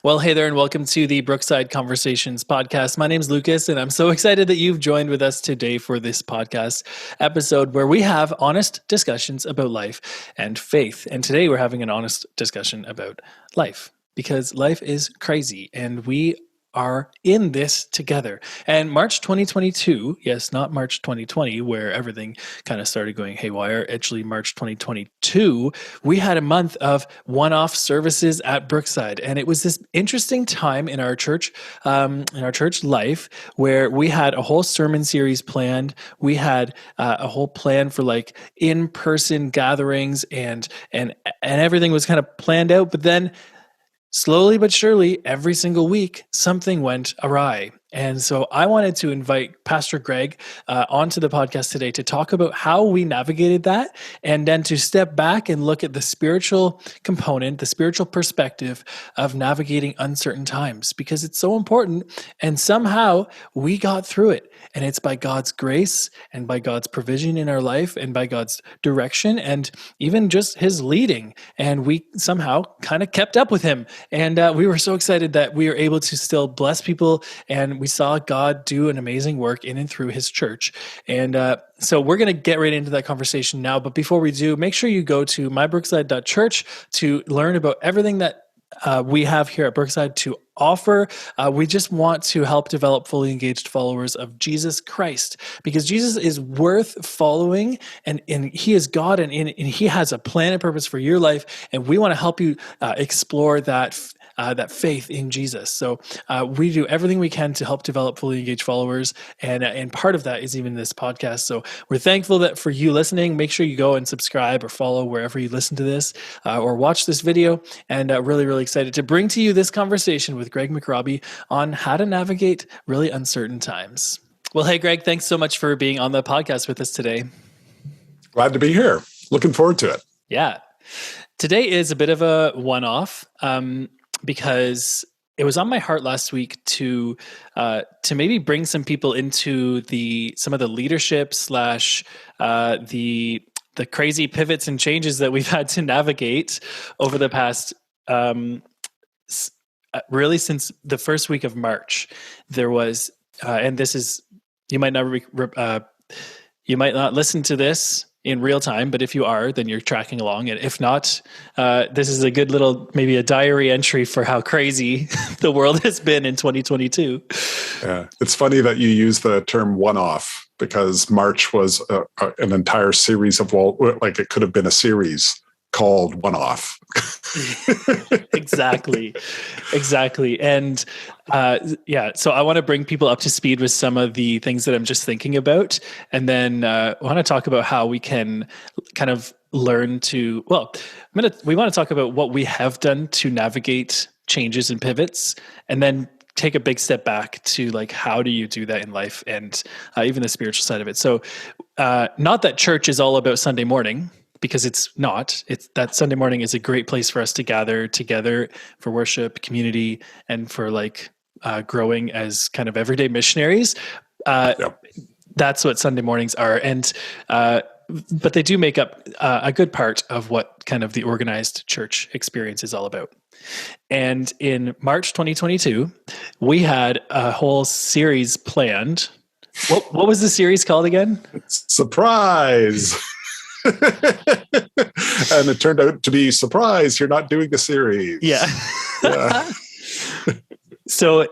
Well, hey there, and welcome to the Brookside Conversations podcast. My name is Lucas, and I'm so excited that you've joined with us today for this podcast episode where we have honest discussions about life and faith. And today we're having an honest discussion about life because life is crazy and we are in this together. And March 2022, yes, not March 2020, where everything kind of started going haywire. Actually, March 2022, we had a month of one-off services at Brookside, and it was this interesting time in our church life where we had a whole sermon series planned. We had a whole plan for like in-person gatherings, and everything was kind of planned out. But then slowly but surely, every single week, something went awry. And so I wanted to invite Pastor Greg onto the podcast today to talk about how we navigated that, and then to step back and look at the spiritual component, the spiritual perspective of navigating uncertain times, because it's so important. And somehow we got through it. And it's by God's grace and by God's provision in our life and by God's direction and even just his leading. And we somehow kind of kept up with him. And we were so excited that we were able to still bless people, and we saw God do an amazing work in and through his church. And so we're going to get right into that conversation now. But before we do, make sure you go to mybrookside.church to learn about everything that we have here at Brookside to offer. We just want to help develop fully engaged followers of Jesus Christ, because Jesus is worth following, and he is God, and he has a plan and purpose for your life, and we want to help you explore that faith in Jesus. So we do everything we can to help develop fully engaged followers, and part of that is even this podcast. So we're thankful that for you listening. Make sure you go and subscribe or follow wherever you listen to this or watch this video, and really, really excited to bring to you this conversation with Greg McRobbie on how to navigate really uncertain times. Well, hey, Greg, thanks so much for being on the podcast with us today. Glad to be here. Looking forward to it. Yeah. Today is a bit of a one-off because it was on my heart last week to maybe bring some people into some of the leadership / the crazy pivots and changes that we've had to navigate over the past really since the first week of March. There was, and this is, you might not listen to this in real time, but if you are, then you're tracking along. And if not, this is a good little, maybe a diary entry for how crazy the world has been in 2022. Yeah, it's funny that you use the term one-off, because March was an entire series of, like it could have been a series called One-Off. Exactly. And so I want to bring people up to speed with some of the things that I'm just thinking about. And then I want to talk about how we can kind of learn to, we want to talk about what we have done to navigate changes and pivots, and then take a big step back to like, how do you do that in life, and even the spiritual side of it. So not that church is all about Sunday morning, because it's not. It's that Sunday morning is a great place for us to gather together for worship, community, and for like growing as kind of everyday missionaries. Yep. That's what Sunday mornings are. And but they do make up a good part of what kind of the organized church experience is all about. And in March 2022, we had a whole series planned. What was the series called again? Surprise! And it turned out to be, surprise, you're not doing the series. Yeah. So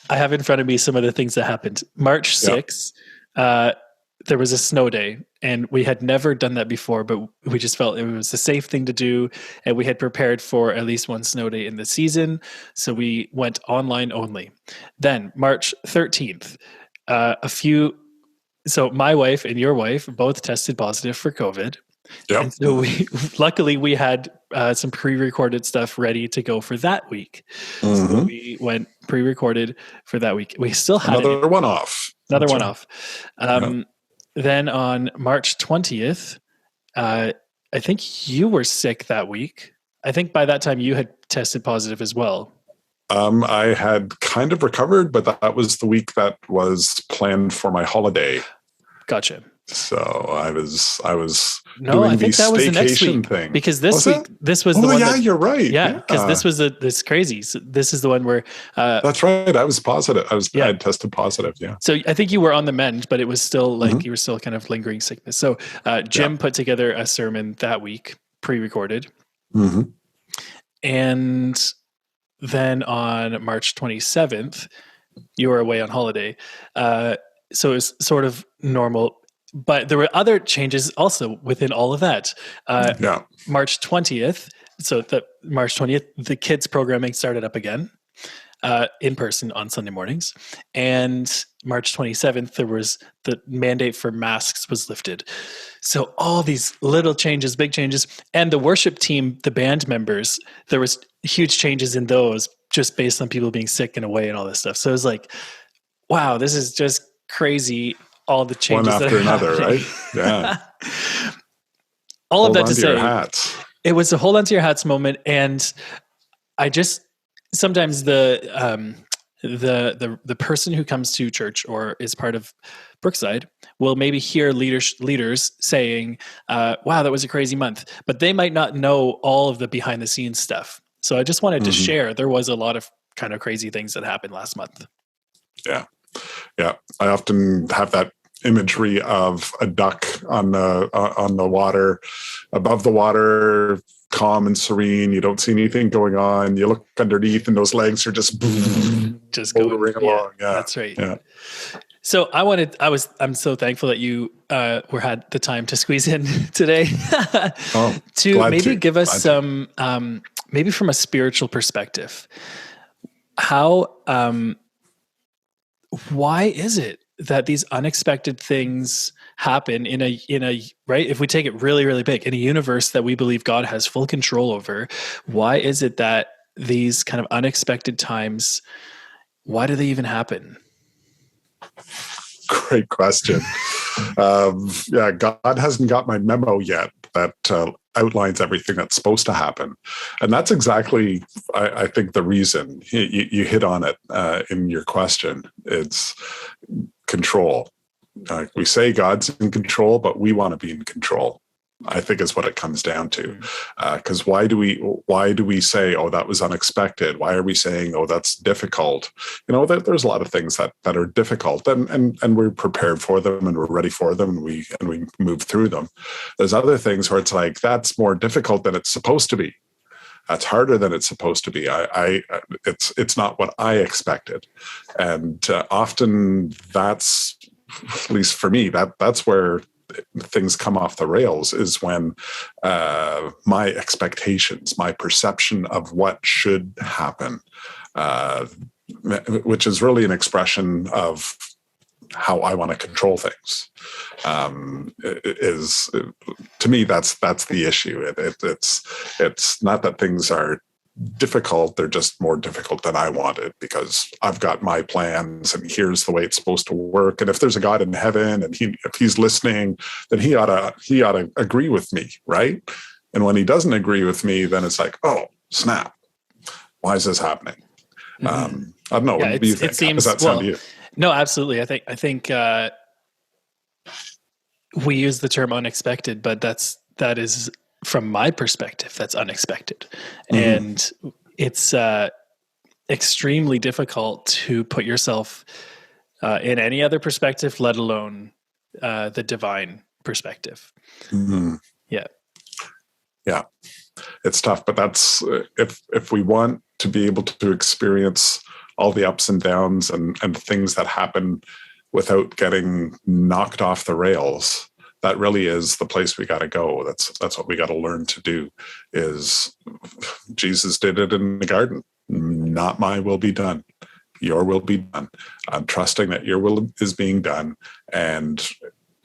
I have in front of me some of the things that happened. March 6th, there was a snow day, and we had never done that before, but we just felt it was a safe thing to do, and we had prepared for at least one snow day in the season, so we went online only. Then March 13th, so my wife and your wife both tested positive for COVID. Yep. And so luckily we had some pre-recorded stuff ready to go for that week. Mm-hmm. So we went pre-recorded for that week. We still had another one-off. Then on March 20th, I think you were sick that week. I think by that time you had tested positive as well. I had kind of recovered, but that was the week that was planned for my holiday. Gotcha. So I was No, I doing the think that was the next staycation week thing. because this Was it? week, this was the Oh one yeah, that, you're right. yeah, because Yeah, this crazy. So this is the one where, that's right. I was positive. I yeah. had tested positive. Yeah. So I think you were on the mend, but it was still like Mhm. you were still kind of lingering sickness. So Yeah. Jim put together a sermon that week, pre-recorded, Hmm. and then on March 27th, you were away on holiday. So it was sort of normal, but there were other changes also within all of that. Yeah. March 20th, so the March 20th, the kids programming started up again. In person on Sunday mornings. And March 27th, there was the mandate for masks was lifted. So all these little changes, big changes, and the worship team, the band members, there was huge changes in those just based on people being sick and away and all this stuff. So it was like, wow, this is just crazy. All the One changes that after are another, happening. right? Yeah. All of Hold that on to to your say, hats. it was a hold on to your hats moment. And I just sometimes the person who comes to church or is part of Brookside will maybe hear leaders saying, "Wow, that was a crazy month," but they might not know all of the behind the scenes stuff. So I just wanted to Hmm. share there was a lot of kind of crazy things that happened last month. Yeah. Yeah. I often have that imagery of a duck on the water, above the water, calm and serene. You don't see anything going on. You look underneath, and those legs are just Just going, motoring yeah, along. Yeah. that's right. Yeah. So I'm so thankful that you had the time to squeeze in today Oh, to glad maybe to. give us Glad to. some, maybe from a spiritual perspective, how, why is it that these unexpected things happen in a right? If we take it really, really big in a universe that we believe God has full control over, why is it that these kind of unexpected times, why do they even happen? Great question. Yeah, God hasn't got my memo yet that outlines everything that's supposed to happen. And that's exactly, I think, the reason. You hit on it in your question. It's control. We say God's in control, but we want to be in control. I think is what it comes down to. Because why do we say, oh, that was unexpected? Why are we saying, oh, that's difficult? There's a lot of things that are difficult, and we're prepared for them, and we're ready for them, and we move through them. There's other things where it's like that's more difficult than it's supposed to be. That's harder than it's supposed to be. It's not what I expected, and often that's, at least for me, that's where things come off the rails, is when my expectations, my perception of what should happen, which is really an expression of how I want to control things, is, to me, that's the issue. It's not that things are difficult, they're just more difficult than I wanted, because I've got my plans and here's the way it's supposed to work. And if there's a God in heaven and if he's listening, then he ought to agree with me, right? And when he doesn't agree with me, then it's like, oh snap, why is this happening? Mm-hmm. I don't know. Yeah, What do you think? it How does seems that sound to well. you? No, absolutely. I think we use the term unexpected, but that is from my perspective that's unexpected, Mm-hmm. and it's extremely difficult to put yourself in any other perspective, let alone the divine perspective. Mm-hmm. Yeah. Yeah, it's tough, but that's, if we want to be able to experience all the ups and downs and things that happen without getting knocked off the rails, that really is the place we got to go. That's what we got to learn to do. Is Jesus did it in the garden. Not my will be done, your will be done. I'm trusting that your will is being done, and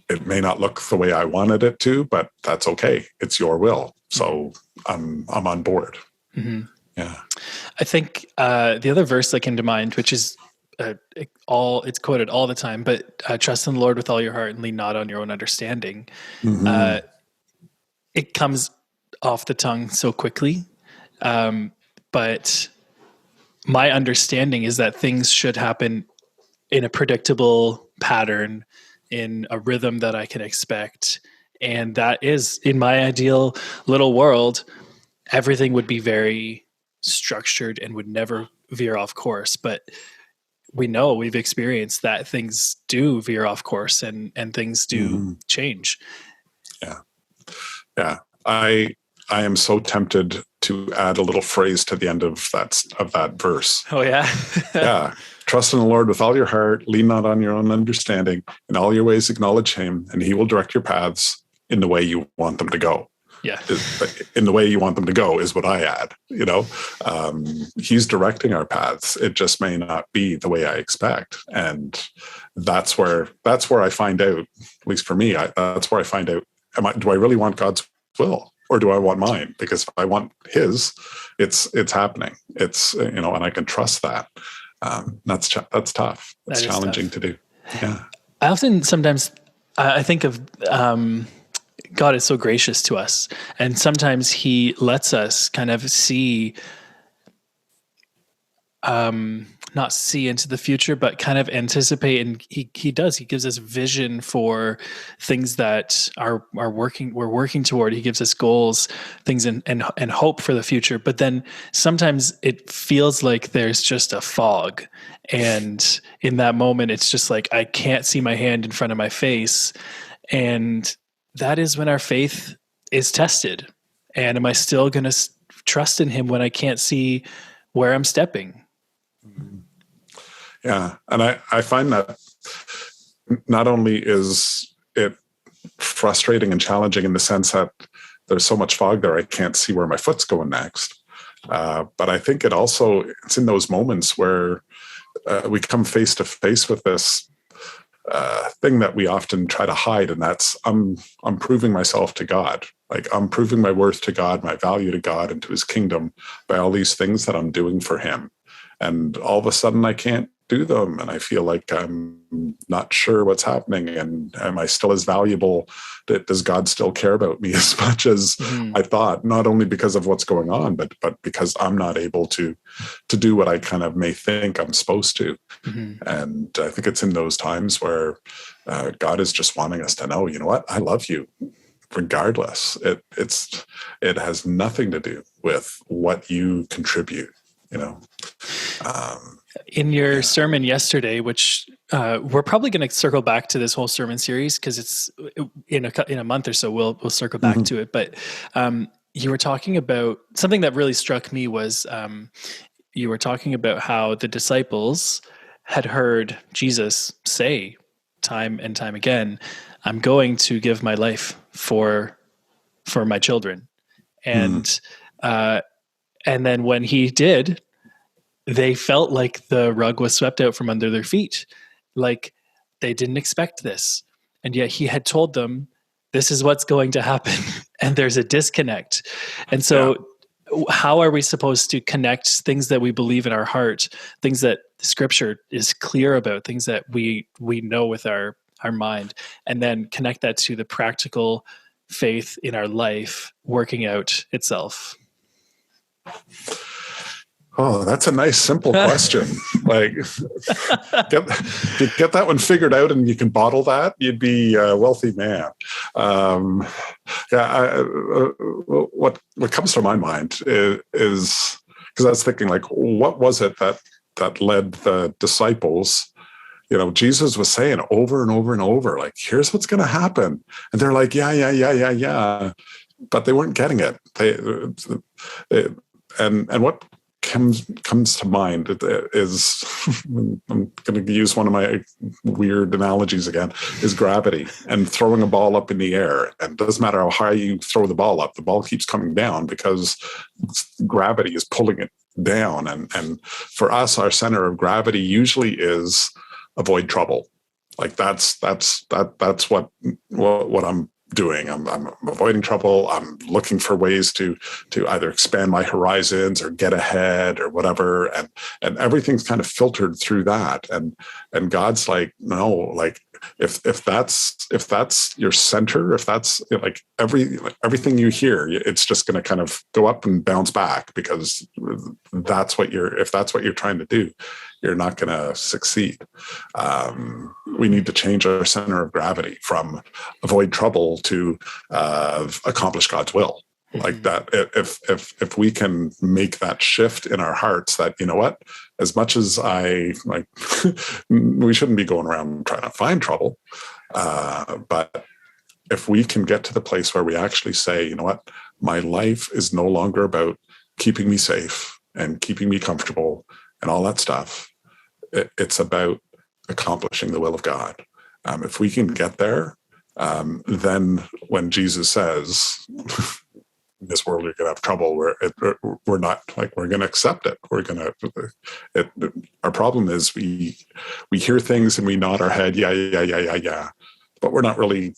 it may not look the way I wanted it to, but that's okay. It's your will, so I'm on board. Mm-hmm. Yeah. I think the other verse that came to mind, which is it's quoted all the time, but trust in the Lord with all your heart and lean not on your own understanding. Mm-hmm. It comes off the tongue so quickly, but my understanding is that things should happen in a predictable pattern in a rhythm that I can expect. And that is, in my ideal little world, everything would be very structured and would never veer off course. But we know, we've experienced that things do veer off course, and things do change. Yeah. Yeah. I am so tempted to add a little phrase to the end of that verse. Oh yeah. Yeah. Trust in the Lord with all your heart, lean not on your own understanding, in all your ways acknowledge him, and he will direct your paths in the way you want them to go. Yeah. In the way you want them to go is what I add. He's directing our paths. It just may not be the way I expect. And that's where I find out, at least for me, that's where I find out, do I really want God's will, or do I want mine? Because if I want his, it's happening. It's, and I can trust that. That's tough. It's challenging to do. Yeah. I often, sometimes I think of, God is so gracious to us, and sometimes he lets us kind of see, not see into the future, but kind of anticipate. And he gives us vision for things that we're working toward. He gives us goals, things and hope for the future. But then sometimes it feels like there's just a fog. And in that moment, it's just like, I can't see my hand in front of my face. And that is when our faith is tested. And am I still going to trust in him when I can't see where I'm stepping? Yeah. And I find that not only is it frustrating and challenging in the sense that there's so much fog there, I can't see where my foot's going next. But I think it's in those moments where we come face to face with this thing that we often try to hide, and that's I'm proving myself to God. Like, I'm proving my worth to God, my value to God and to his kingdom by all these things that I'm doing for him. And all of a sudden I can't do them. And I feel like I'm not sure what's happening. And am I still as valuable? Does God still care about me as much as I thought? Not only because of what's going on, but because I'm not able to do what I kind of may think I'm supposed to. And I think it's in those times where God is just wanting us to know, you know what? I love you regardless. It has nothing to do with what you contribute, in your sermon yesterday, which we're probably going to circle back to this whole sermon series, because it's in a month or so, we'll circle back to it. But you were talking about something that really struck me was you were talking about how the disciples had heard Jesus say time and time again, I'm going to give my life for my children. And then when he did, they felt like the rug was swept out from under their feet. Like, they didn't expect this. And yet he had told them, this is what's going to happen. And there's a disconnect. And so how are we supposed to connect things that we believe in our heart, things that scripture is clear about, things that we know with our mind, and then connect that to the practical faith in our life working out itself? Oh, that's a nice, simple question. Like, get that one figured out and you can bottle that, you'd be a wealthy man. What comes to my mind is because I was thinking, like, what was it that led the disciples? Jesus was saying over and over and over, like, here's what's going to happen. And they're like, yeah. But they weren't getting it. And what comes to mind is, I'm going to use one of my weird analogies again, is gravity and throwing a ball up in the air. And it doesn't matter how high you throw the ball up, the ball keeps coming down because gravity is pulling it down. And for us, our center of gravity usually is avoid trouble. Like, that's what I'm doing. I'm avoiding trouble. I'm looking for ways to either expand my horizons or get ahead or whatever. And everything's kind of filtered through that. And God's like, no, like, if that's your center, if that's like everything you hear, it's just going to kind of go up and bounce back, because if that's what you're trying to do, you're not going to succeed. We need to change our center of gravity from avoid trouble to accomplish God's will. Like that, if we can make that shift in our hearts, that, you know what, as much as I like, we shouldn't be going around trying to find trouble, but if we can get to the place where we actually say, you know what, my life is no longer about keeping me safe and keeping me comfortable and all that stuff. It's about accomplishing the will of God. If we can get there, then when Jesus says, in this world you're going to have trouble, we're not like, we're going to accept it. Our problem is we hear things and we nod our head, yeah, but we're not really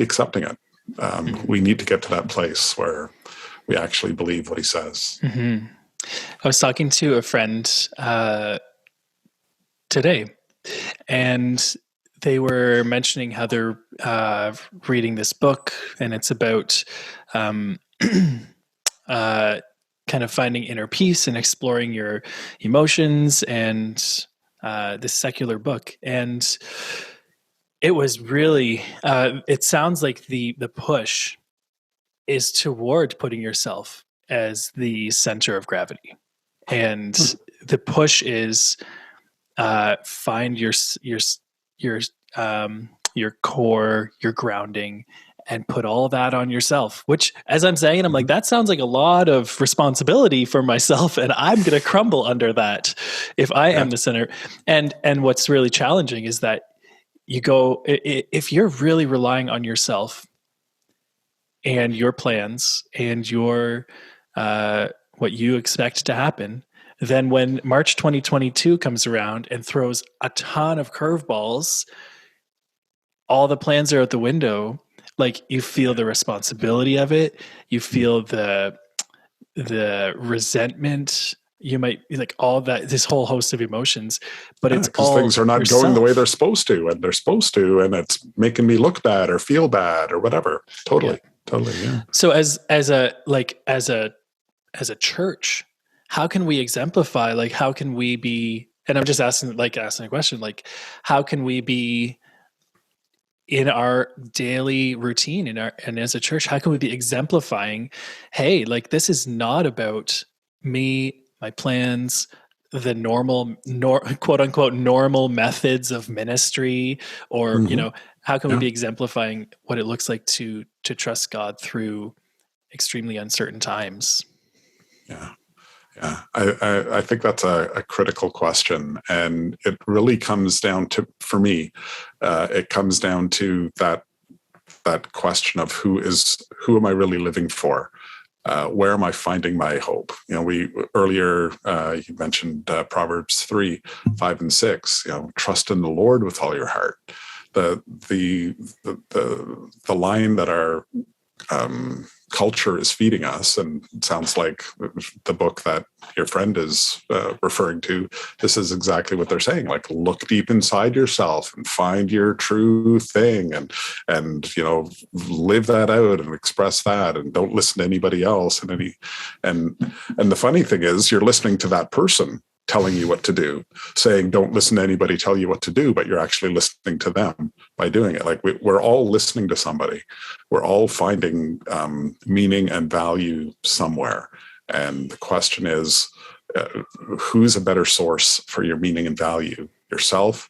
accepting it. We need to get to that place where we actually believe what he says. Mm-hmm. I was talking to a friend today, and they were mentioning how they're reading this book, and it's about kind of finding inner peace and exploring your emotions, and this secular book. And it was really, it sounds like the push is toward putting yourself as the center of gravity. And the push is find your core, your grounding, and put all that on yourself, which, as I'm saying, I'm like, that sounds like a lot of responsibility for myself, and I'm going to crumble under that if I am the center. And what's really challenging is that you go, if you're really relying on yourself and your plans and your what you expect to happen, then when March 2022 comes around and throws a ton of curveballs, all the plans are out the window. Like, you feel the responsibility of it. You feel the resentment. You might like all that, this whole host of emotions, but it's because all things are not yourself. going the way they're supposed to, and it's making me look bad or feel bad or whatever. Totally. Yeah. So as a church, how can we exemplify? Like, how can we be? And I'm just asking a question. Like, how can we be in our daily routine, and as a church, how can we be exemplifying, hey, like, this is not about me, my plans, the normal, quote unquote, normal methods of ministry, or, how can we be exemplifying what it looks like to trust God through extremely uncertain times? Yeah. I think that's a critical question. And it really comes down to, for me, it comes down to that question of who am I really living for? Where am I finding my hope? We earlier, you mentioned Proverbs 3, 5, and 6, trust in the Lord with all your heart. The line that our culture is feeding us, and it sounds like the book that your friend is referring to, this is exactly what they're saying. Like, look deep inside yourself and find your true thing, and live that out and express that, and don't listen to anybody else. And the funny thing is, you're listening to that person telling you what to do, saying don't listen to anybody tell you what to do, but you're actually listening to them by doing it. Like, we're all listening to somebody. We're all finding meaning and value somewhere. And the question is, who's a better source for your meaning and value, yourself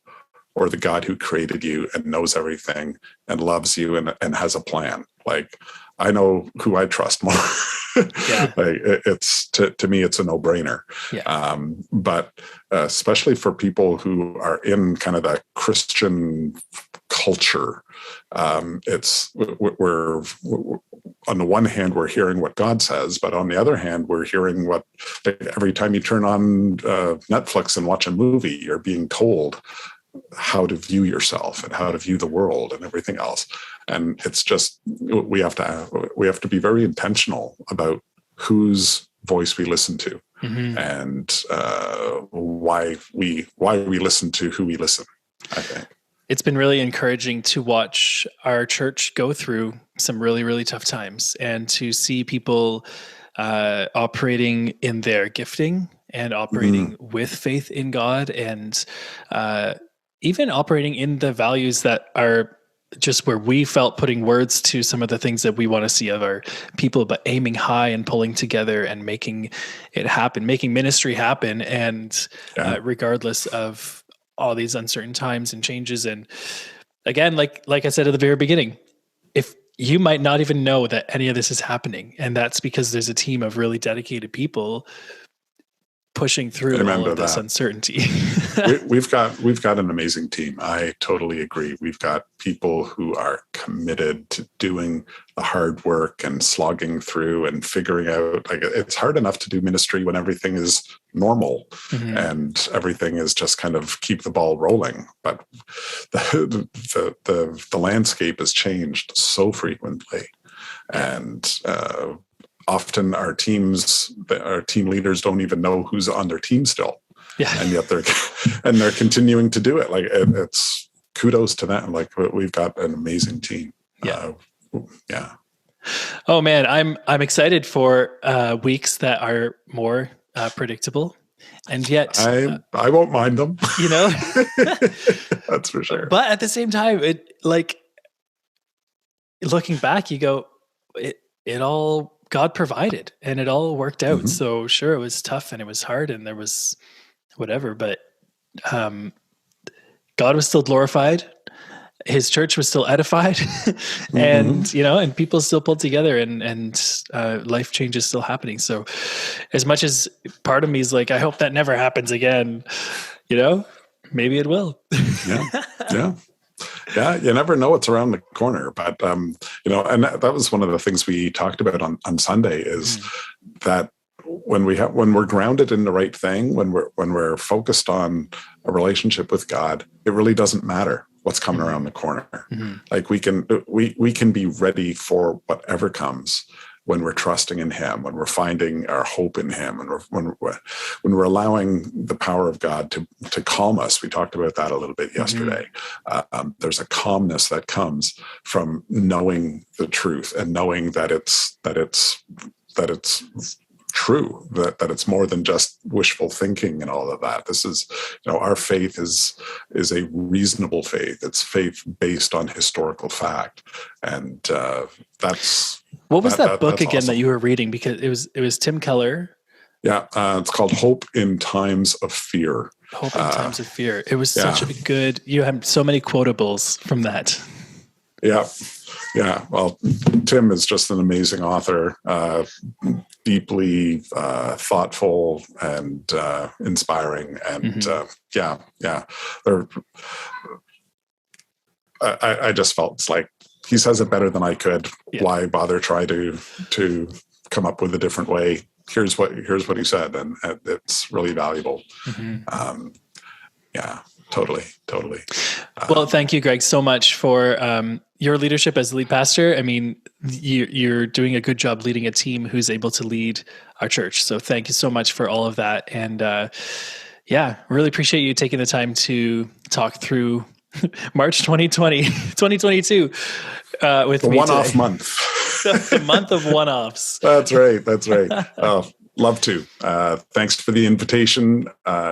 or the God who created you and knows everything and loves you and has a plan? Like, I know who I trust more. Yeah. Like, it's to me, it's a no-brainer. Yeah. But especially for people who are in kind of the Christian culture, we're on the one hand, we're hearing what God says, but on the other hand, we're hearing what, every time you turn on Netflix and watch a movie, you're being told how to view yourself and how to view the world and everything else. And it's just, we have to be very intentional about whose voice we listen to, and why we listen to who we listen, I think. it's been really encouraging to watch our church go through some really, really tough times, and to see people operating in their gifting and operating with faith in God, and even operating in the values that are just where we felt putting words to some of the things that we want to see of our people, but aiming high and pulling together and making it happen, making ministry happen. And regardless of all these uncertain times and changes. And again, like I said at the very beginning, if you might not even know that any of this is happening, and that's because there's a team of really dedicated people pushing through all of this uncertainty. we've got an amazing team. I totally agree. We've got people who are committed to doing the hard work and slogging through and figuring out, like, it's hard enough to do ministry when everything is normal and everything is just kind of keep the ball rolling. But the landscape has changed so frequently, and often our team leaders don't even know who's on their team still. Yeah. And yet they're continuing to do it. Like, it's kudos to them. Like, we've got an amazing team. Yeah. Yeah. Oh man, I'm excited for weeks that are more predictable, and yet I won't mind them. You know, that's for sure. But at the same time, it, like, looking back, you go, it all, God provided, and it all worked out. So sure, it was tough and it was hard and there was whatever, but God was still glorified. His church was still edified, and and people still pulled together, and life change is still happening. So as much as part of me is like, I hope that never happens again, maybe it will. Yeah, you never know what's around the corner. But, and that was one of the things we talked about on Sunday, is that when we're grounded in the right thing, when we're focused on a relationship with God, it really doesn't matter what's coming around the corner. Like, we can be ready for whatever comes when we're trusting in Him, when we're finding our hope in Him, and when we're allowing the power of God to calm us. We talked about that a little bit yesterday. There's a calmness that comes from knowing the truth and knowing that it's true, that it's more than just wishful thinking and all of that. This is, our faith is a reasonable faith. It's faith based on historical fact, and that's. What was that book again awesome. That you were reading? Because it was Tim Keller. Yeah, it's called Hope in Times of Fear. Hope in Times of Fear. It was such a good. You have so many quotables from that. Yeah. Well, Tim is just an amazing author, deeply thoughtful and inspiring, and I just felt it's like he says it better than I could. Yeah. Why bother try to come up with a different way? Here's what he said, and it's really valuable. Totally. Well, thank you, Greg, so much for your leadership as lead pastor. I mean, you're doing a good job leading a team who's able to lead our church. So thank you so much for all of that. And really appreciate you taking the time to talk through March 2022 with the me one-off today. Month. The month of one-offs. That's right. Oh, love to. Thanks for the invitation.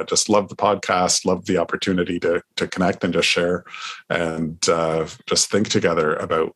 Just love the podcast. Love the opportunity to connect and just share, and just think together about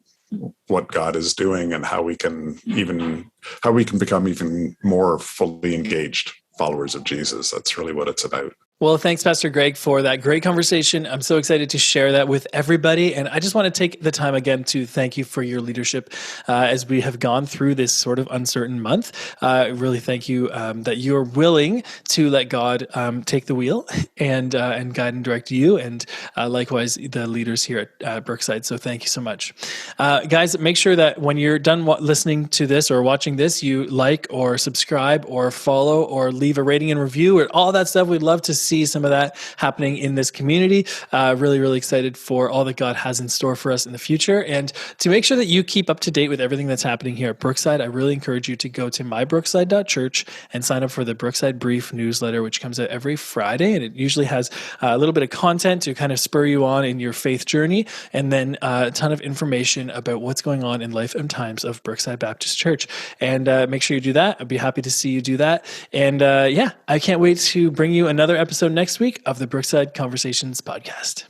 what God is doing and how we can become even more fully engaged followers of Jesus. That's really what it's about. Well, thanks, Pastor Greg, for that great conversation. I'm so excited to share that with everybody. And I just want to take the time again to thank you for your leadership as we have gone through this sort of uncertain month. Really thank you that you're willing to let God take the wheel and guide and direct you, and likewise the leaders here at Brookside. So thank you so much. Guys, make sure that when you're done listening to this or watching this, you like or subscribe or follow or leave a rating and review or all that stuff. We'd love to see see some of that happening in this community. Really, really excited for all that God has in store for us in the future. And to make sure that you keep up to date with everything that's happening here at Brookside, I really encourage you to go to mybrookside.church and sign up for the Brookside Brief newsletter, which comes out every Friday. And it usually has a little bit of content to kind of spur you on in your faith journey, and then a ton of information about what's going on in life and times of Brookside Baptist Church. And make sure you do that. I'd be happy to see you do that. And I can't wait to bring you another episode next week of the Brookside Conversations podcast.